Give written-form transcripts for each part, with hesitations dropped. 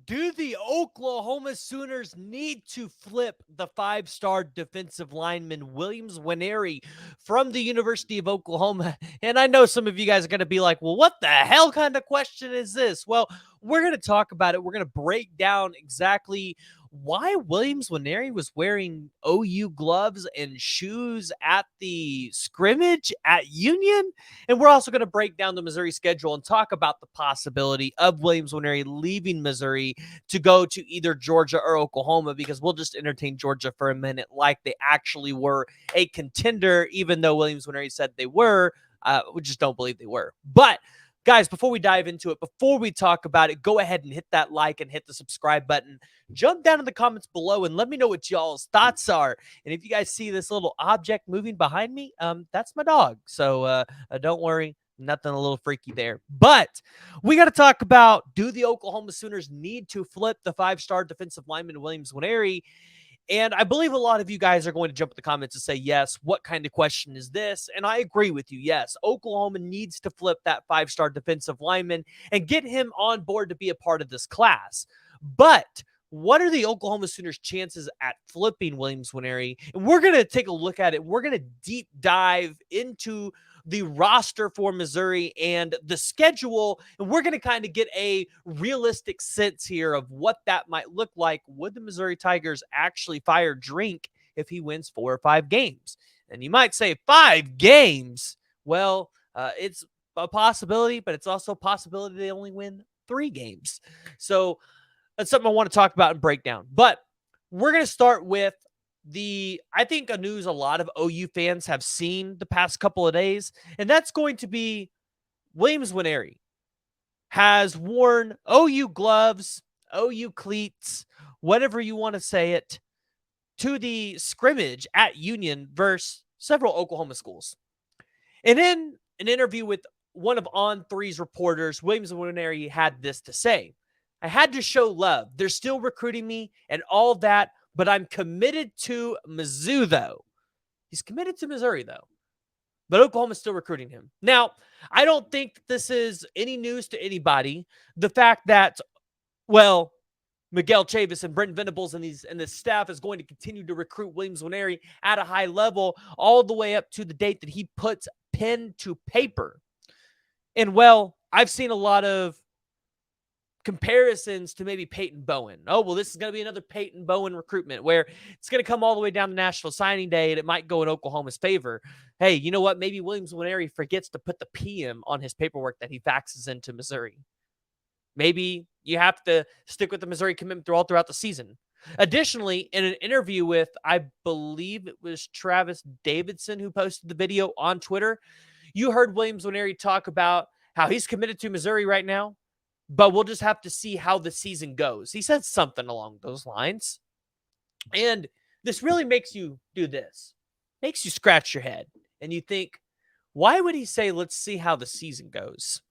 Do the Oklahoma Sooners need to flip the five-star defensive lineman Williams Nwaneri from the University of Oklahoma? And I know some of you guys are going to be like, well, what the hell kind of question is this? Well, we're going to talk about it. We're going to break down exactly why Williams Nwaneri was wearing OU gloves and shoes at the scrimmage at Union. And we're also going to break down the Missouri schedule and talk about the possibility of Williams Nwaneri leaving Missouri to go to either Georgia or Oklahoma, because we'll just entertain Georgia for a minute like they actually were a contender, even though Williams Nwaneri said they were. We just don't believe they were. But guys, before we dive into it, before we talk about it, go ahead and hit that like and hit the subscribe button. Jump down in the comments below and let me know what y'all's thoughts are. And if you guys see this little object moving behind me, that's my dog. So don't worry, nothing a little freaky there. But we got to talk about, do the Oklahoma Sooners need to flip the five-star defensive lineman Williams Nwaneri? And I believe a lot of you guys are going to jump in the comments and say, yes, what kind of question is this? And I agree with you. Yes, Oklahoma needs to flip that five-star defensive lineman and get him on board to be a part of this class. But what are the Oklahoma Sooners' chances at flipping Williams Nwaneri? And we're going to take a look at it. We're going to deep dive into the roster for Missouri and the schedule, and we're going to kind of get a realistic sense here of what that might look like. Would the Missouri Tigers actually fire Drink if he wins 4 or 5 games? And you might say 5 games. Well, it's a possibility, but it's also a possibility they only win 3 games. So that's something I want to talk about and break down. But we're going to start with I think a news a lot of OU fans have seen the past couple of days, and that's going to be Williams Nwaneri has worn OU gloves, OU cleats, whatever you want to say it, to the scrimmage at Union versus several Oklahoma schools. And in an interview with one of On3's reporters, Williams Nwaneri had this to say: I had to show love. They're still recruiting me and all that, but I'm committed to Mizzou, though. He's committed to Missouri, though. But Oklahoma's still recruiting him. Now, I don't think this is any news to anybody. The fact that, well, Miguel, Chavis, and Brent Venables and this staff is going to continue to recruit Williams Nwaneri at a high level all the way up to the date that he puts pen to paper. And, well, I've seen a lot of comparisons to maybe Peyton Bowen. Oh, well, this is going to be another Peyton Bowen recruitment where it's going to come all the way down to National Signing Day and it might go in Oklahoma's favor. Hey, you know what? Maybe Williams Nwaneri forgets to put the PM on his paperwork that he faxes into Missouri. Maybe you have to stick with the Missouri commitment throughout the season. Additionally, in an interview with, I believe it was Travis Davidson who posted the video on Twitter, you heard Williams Nwaneri talk about how he's committed to Missouri right now, but we'll just have to see how the season goes. He said something along those lines. And this really makes you do this. Makes you scratch your head. And you think, why would he say, let's see how the season goes?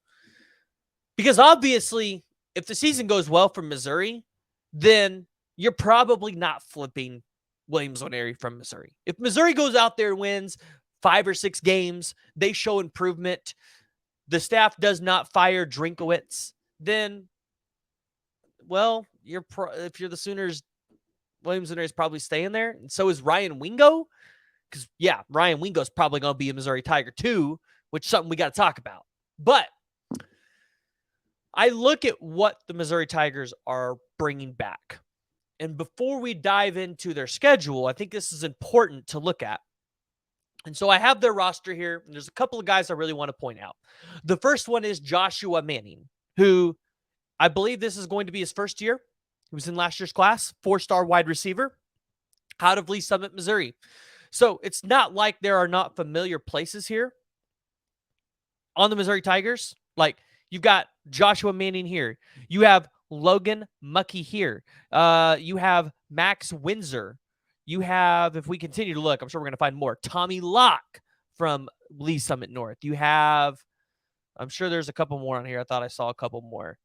Because obviously, if the season goes well for Missouri, then you're probably not flipping Williams Nwaneri from Missouri. If Missouri goes out there and wins 5 or 6 games, they show improvement, the staff does not fire Drinkowitz, then, well, if you're the Sooners, Williams Nwaneri is probably staying there, and so is Ryan Wingo, because, yeah, Ryan Wingo is probably going to be a Missouri Tiger too, which is something we got to talk about. But I look at what the Missouri Tigers are bringing back, and before we dive into their schedule, I think this is important to look at. And so I have their roster here, and there's a couple of guys I really want to point out. The first one is Joshua Manning, who I believe this is going to be his first year. He was in last year's class, 4-star wide receiver out of Lee Summit, Missouri. So it's not like there are not familiar places here on the Missouri Tigers. Like, you've got Joshua Manning here. You have Logan Muckey here. You have Max Windsor. You have, if we continue to look, I'm sure we're going to find more. Tommy Locke from Lee Summit North. You have, I'm sure there's a couple more on here. I thought I saw a couple more.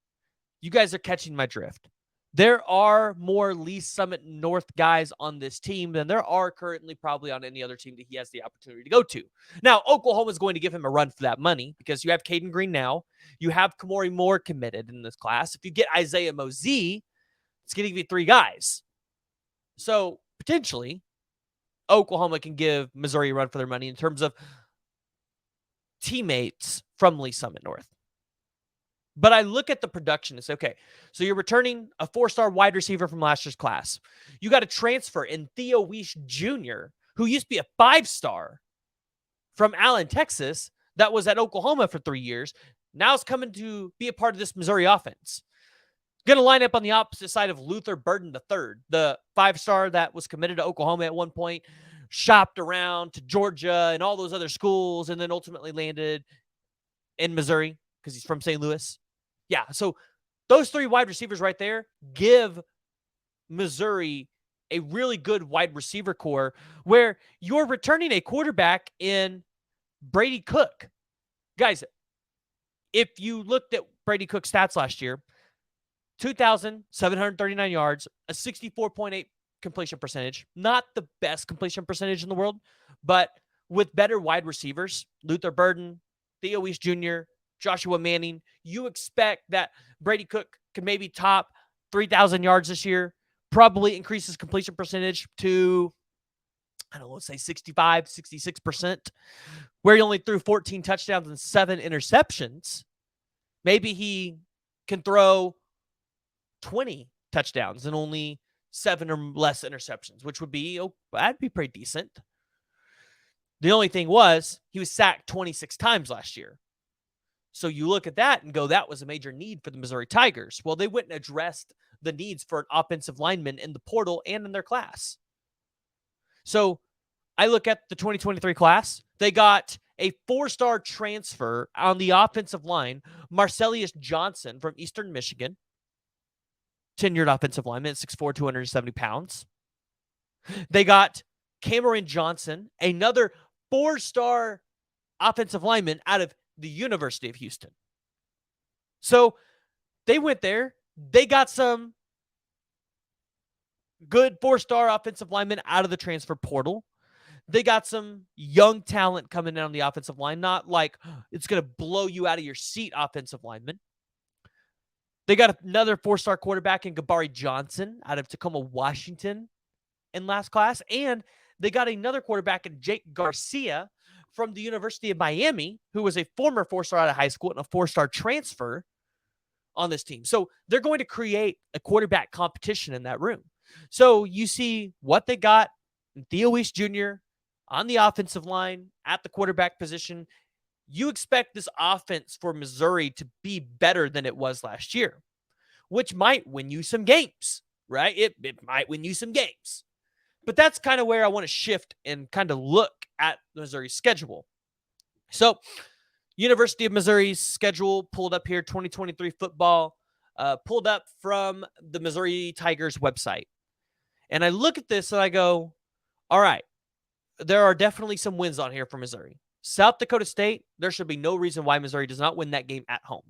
You guys are catching my drift. There are more Lee Summit North guys on this team than there are currently probably on any other team that he has the opportunity to go to. Now, Oklahoma is going to give him a run for that money because you have Caden Green now. You have Kamori Moore committed in this class. If you get Isaiah Mosey, It's going to give you 3 guys. So potentially, Oklahoma can give Missouri a run for their money in terms of teammates from Lee Summit North. But I look at the production and say, okay, so you're returning a 4-star wide receiver from last year's class. You got a transfer in Theo Weish Jr., who used to be a 5-star from Allen, Texas, that was at Oklahoma for 3 years. Now is coming to be a part of this Missouri offense. Going to line up on the opposite side of Luther Burden III, the 5-star that was committed to Oklahoma at one point, shopped around to Georgia and all those other schools, and then ultimately landed in Missouri because he's from St. Louis. Yeah, so those 3 wide receivers right there give Missouri a really good wide receiver core where you're returning a quarterback in Brady Cook. Guys, if you looked at Brady Cook's stats last year, 2,739 yards, a 64.8 completion percentage. Not the best completion percentage in the world, but with better wide receivers, Luther Burden, Theo Weish Jr., Joshua Manning, you expect that Brady Cook can maybe top 3,000 yards this year, probably increase his completion percentage to, I don't know, let's say 65, 66%, where he only threw 14 touchdowns and 7 interceptions. Maybe he can throw 20 touchdowns and only 7 or less interceptions, which would be, that'd be pretty decent. The only thing was he was sacked 26 times last year. So you look at that and go, that was a major need for the Missouri Tigers. Well, they went and addressed the needs for an offensive lineman in the portal and in their class. So I look at the 2023 class. They got a 4-star transfer on the offensive line, Marcelius Johnson from Eastern Michigan. Tenured offensive lineman, 6'4", 270 pounds. They got Cameron Johnson, another 4-star offensive lineman out of the University of Houston. So they went there. They got some good 4-star offensive linemen out of the transfer portal. They got some young talent coming in on the offensive line, not like it's going to blow you out of your seat offensive linemen. They got another 4-star quarterback in Gabari Johnson out of Tacoma, Washington in last class. And they got another quarterback in Jake Garcia from the University of Miami, who was a former 4-star out of high school and a 4-star transfer on this team. So they're going to create a quarterback competition in that room. So you see what they got in Theo Weish Jr. on the offensive line at the quarterback position. You expect this offense for Missouri to be better than it was last year, which might win you some games, right? It might win you some games. But that's kind of where I want to shift and kind of look at Missouri's schedule. So, University of Missouri's schedule pulled up here, 2023 football, pulled up from the Missouri Tigers website. And I look at this and I go, all right, there are definitely some wins on here for Missouri. South Dakota State, there should be no reason why Missouri does not win that game at home.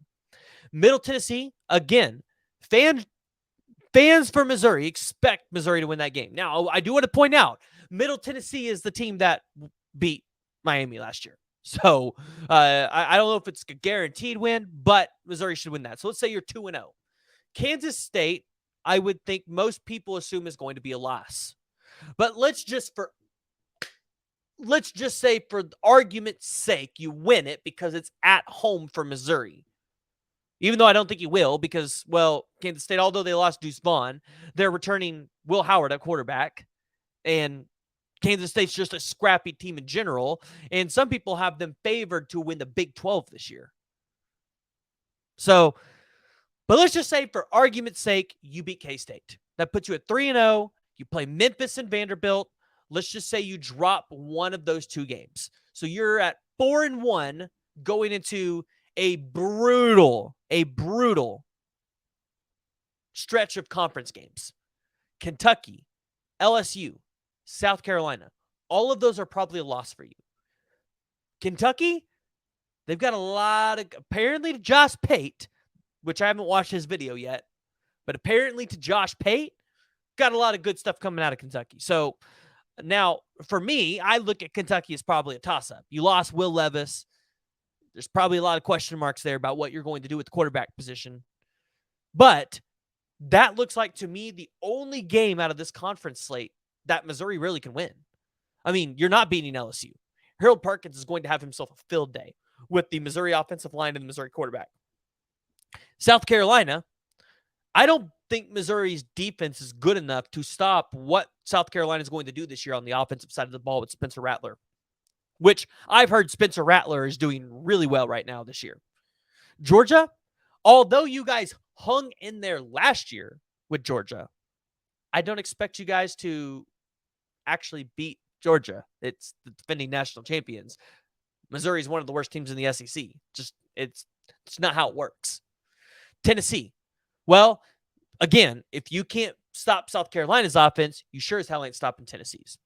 Middle Tennessee, again, fans for Missouri expect Missouri to win that game. Now, I do want to point out, Middle Tennessee is the team that beat Miami last year. So, I don't know if it's a guaranteed win, but Missouri should win that. So, let's say you're 2-0. Kansas State, I would think most people assume is going to be a loss. But let's just say for argument's sake, you win it because it's at home for Missouri. Even though I don't think you will because, well, Kansas State, although they lost Deuce Vaughn, they're returning Will Howard at quarterback. And Kansas State's just a scrappy team in general. And some people have them favored to win the Big 12 this year. So, but let's just say for argument's sake, you beat K-State. That puts you at 3-0. You play Memphis and Vanderbilt. Let's just say you drop one of those 2 games. So you're at 4-1 going into a brutal stretch of conference games. Kentucky, LSU, South Carolina. All of those are probably a loss for you. Kentucky, they've got a lot of, apparently to Josh Pate, which I haven't watched his video yet, but apparently to Josh Pate, got a lot of good stuff coming out of Kentucky. So now, for me, I look at Kentucky as probably a toss-up. You lost Will Levis. There's probably a lot of question marks there about what you're going to do with the quarterback position. But that looks like, to me, the only game out of this conference slate that Missouri really can win. I mean, you're not beating LSU. Harold Perkins is going to have himself a field day with the Missouri offensive line and the Missouri quarterback. South Carolina, I don't think Missouri's defense is good enough to stop what South Carolina is going to do this year on the offensive side of the ball with Spencer Rattler, which I've heard Spencer Rattler is doing really well right now this year. Georgia, although you guys hung in there last year with Georgia, I don't expect you guys to actually beat Georgia. It's the defending national champions. Missouri is one of the worst teams in the SEC. Just it's not how it works. Tennessee. Well, again, if you can't stop South Carolina's offense, you sure as hell ain't stopping Tennessee's.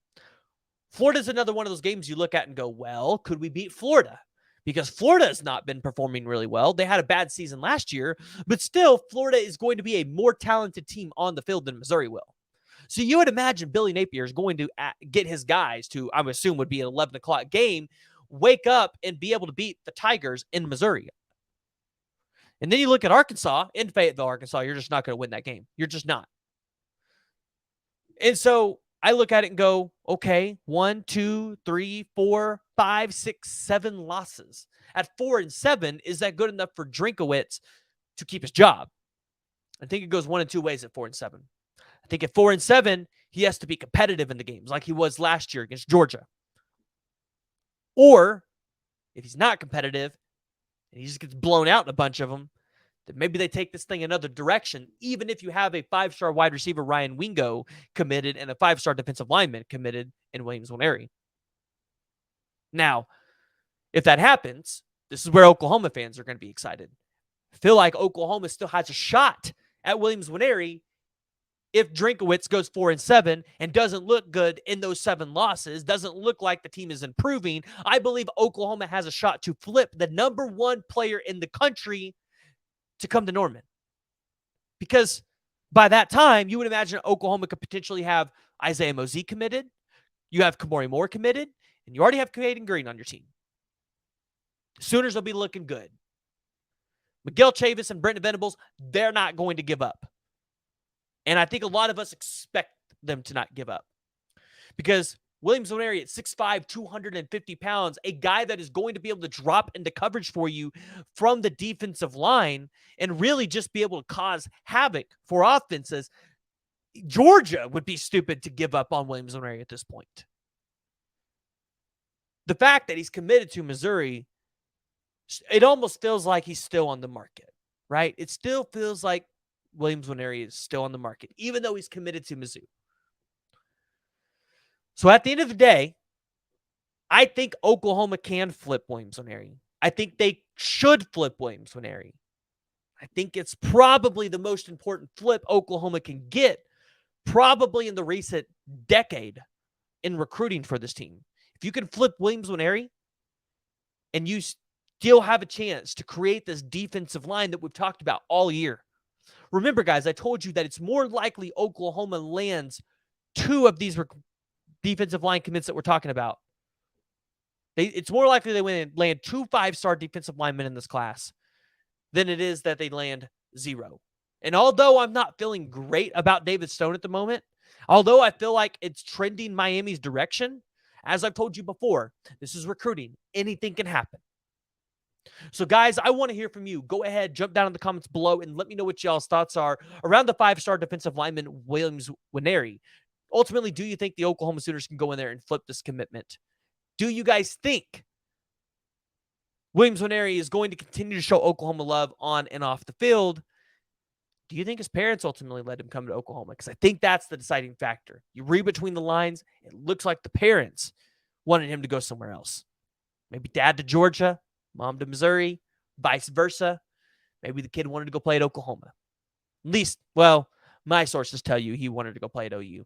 Florida's another one of those games you look at and go, well, could we beat Florida? Because Florida has not been performing really well. They had a bad season last year, but still, Florida is going to be a more talented team on the field than Missouri will. So you would imagine Billy Napier is going to get his guys to, I would assume, would be an 11 o'clock game, wake up and be able to beat the Tigers in Missouri. And then you look at Arkansas, in Fayetteville, Arkansas, you're just not going to win that game. You're just not. And so I look at it and go, okay, 1, 2, 3, 4, 5, 6, 7 losses. At 4-7, is that good enough for Drinkowitz to keep his job? I think it goes one of two ways at 4-7. I think at 4-7, he has to be competitive in the games like he was last year against Georgia. Or if he's not competitive and he just gets blown out in a bunch of them, then maybe they take this thing another direction, even if you have a 5-star wide receiver, Ryan Wingo, committed and a 5-star defensive lineman committed in Williams Nwaneri. Now, if that happens, this is where Oklahoma fans are going to be excited. I feel like Oklahoma still has a shot at Williams Nwaneri if Drinkowitz goes 4-7 and doesn't look good in those 7 losses, doesn't look like the team is improving. I believe Oklahoma has a shot to flip the number 1 player in the country to come to Norman. Because by that time, you would imagine Oklahoma could potentially have Isaiah Mosey committed, you have Kamori Moore committed, and you already have Caden Green on your team. Sooners will be looking good. Miguel, Chavis, and Brent Venables, they're not going to give up. And I think a lot of us expect them to not give up. Because Williams Nwaneri at 6'5", 250 pounds, a guy that is going to be able to drop into coverage for you from the defensive line and really just be able to cause havoc for offenses. Georgia would be stupid to give up on Williams Nwaneri at this point. The fact that he's committed to Missouri, it almost feels like he's still on the market, right? It still feels like Williams Nwaneri is still on the market, even though he's committed to Mizzou. So at the end of the day, I think Oklahoma can flip Williams Nwaneri. I think they should flip Williams Nwaneri. I think it's probably the most important flip Oklahoma can get, probably in the recent decade in recruiting for this team. If you can flip Williams Nwaneri and you still have a chance to create this defensive line that we've talked about all year. Remember, guys, I told you that it's more likely Oklahoma lands 2 of these defensive line commits that we're talking about. It's more likely they land 2 5-star defensive linemen in this class than it is that they land 0. And although I'm not feeling great about David Stone at the moment, although I feel like it's trending Miami's direction, as I've told you before, this is recruiting. Anything can happen. So, guys, I want to hear from you. Go ahead, jump down in the comments below, and let me know what y'all's thoughts are around the 5-star defensive lineman, Williams Nwaneri. Ultimately, do you think the Oklahoma Sooners can go in there and flip this commitment? Do you guys think Williams Nwaneri is going to continue to show Oklahoma love on and off the field? Do you think his parents ultimately let him come to Oklahoma? Because I think that's the deciding factor. You read between the lines, it looks like the parents wanted him to go somewhere else. Maybe dad to Georgia, mom to Missouri, vice versa. Maybe the kid wanted to go play at Oklahoma. At least, well, my sources tell you he wanted to go play at OU.